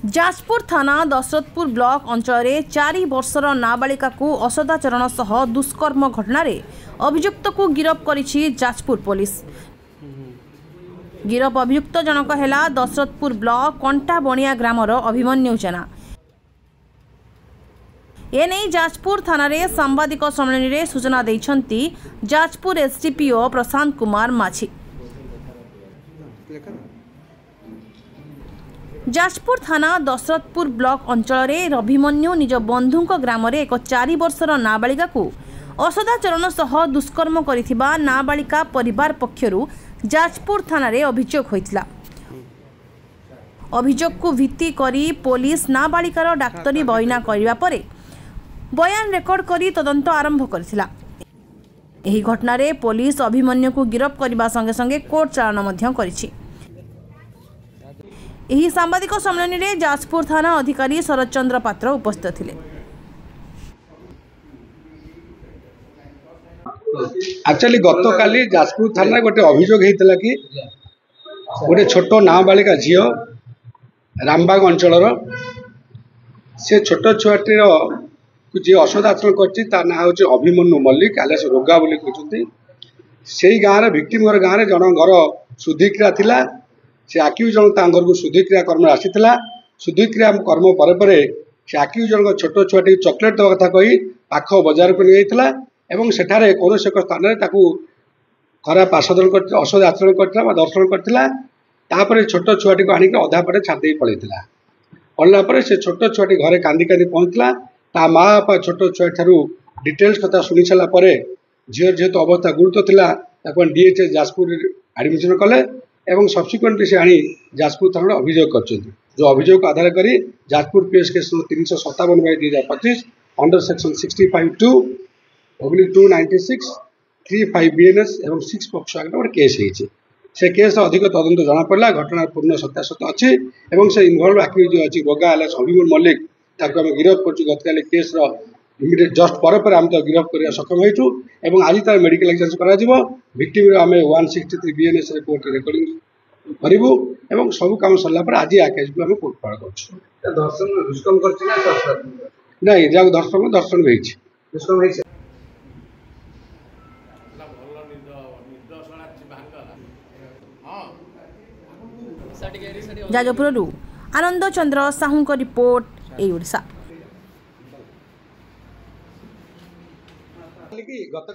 जाजपुर थाना दशरथपुर ब्लॉक अंचल 4 वर्षर नाबालिका को असदाचरण सह दुष्कर्म घटना अभियुक्त को गिरफ्त करिछि जाजपुर पुलिस। गिरफ अभियुक्त जनक है दशरथपुर ब्लॉक कंटा बणिया ग्रामर अभिमन्यु जेना। एने जाजपुर थाना रे सांबादिक सम्मेलन में सूचना देइछंती जाजपुर एसडीपीओ प्रशांत कुमार माझी। जाजपुर थाना दशरथपुर ब्लॉक अंचल अभिमन्यु निज बंधु ग्राम एक 4 वर्षर नाबालिका को असदाचरण सह दुष्कर्म करिथिबा नाबालिका परिवार पक्षरु जाजपुर थाना रे अभियोग होइतिला। अभियोग को भित्ति करी पुलिस नाबालिकार डाक्तरी बयना करिबा परे बयान रेकर्ड करी तदंत आरंभ करथिला। एही घटना रे पुलिस अभिमन्यु को गिरफ्त करबा संगे संगे कोर्ट चालान मध्य करिछि। एही सांबादिक सम्मेलन में जाजपुर थाना अधिकारी शरद चंद्र पात्र उपस्थित थिले। एक्चुअली गत काली जाजपुर थाना गोटे अभियोग होता कि गोटे छोट नाबालिका झील रामबाग अंचल से छोट छुआटीर जी असदाचरण कर ना हूँ अभिमन्यु मल्लिक आलियास रोगा बोली कहते से गाँव भिक्टिम गाँव में जन घर शुद्धिक्रिया थिला। से आक्यूज जन घर को शुद्धिक्रिया कर्म आसीला। शुद्धिक्रिया कर्म पर से आक्यूज जन छोट छुआटी चॉकलेट दवा कथा कही पाख बजार को नहीं एवं सेठारे कौन एक स्थान खराब असद आचरण कर दर्शन करता छोट छुआटी को आणिक अधा पटे छाड़ी पलैला। पड़ापर से छोट छुआटी घरे कांदी कांदी पहुँचला। ता माँ बापा छोट छुआ ठारू डिटेल्स कथा शुणी सारापर झील जेहेतु अवस्था गुरुतर था डीएचएस जाजपुर एडमिशन कले एवं सब्सिक्वेंटली से आनी जाजपुर थाना अभियोग कर जो अभियोग को आधार कर Jajpur PS case 357/2025 under section 65(2) 296 35 BNS एवं 6 पक्ष आगे गोटे केस होती से केस अधिक तदंत जना पड़ा घटना पूर्ण सत्यासत्य अच्छी एवं से इनवल्व आक्यूज अच्छी रोगा आलियास अभिमन्यु मल्लिक ताको आम गिरफ्त कर केस इमिडिएट जस्ट पर आम तो गिरफ्त करने सक्षम होइछु एवं आज तार मेडिकल एक्सचेंज करा भिक्टिम आम 163 BNS कोर्ट रेकर्डिंग करूँ एवं सब काम सरला पर आज आ केस को आम कोर्ट पार कर दर्शन दुष्कर्म कर नहीं जहाँ दर्शन होइछि। जाजपुर आनंद चंद्र साहू को रिपोर्ट ए ओडिशा। गत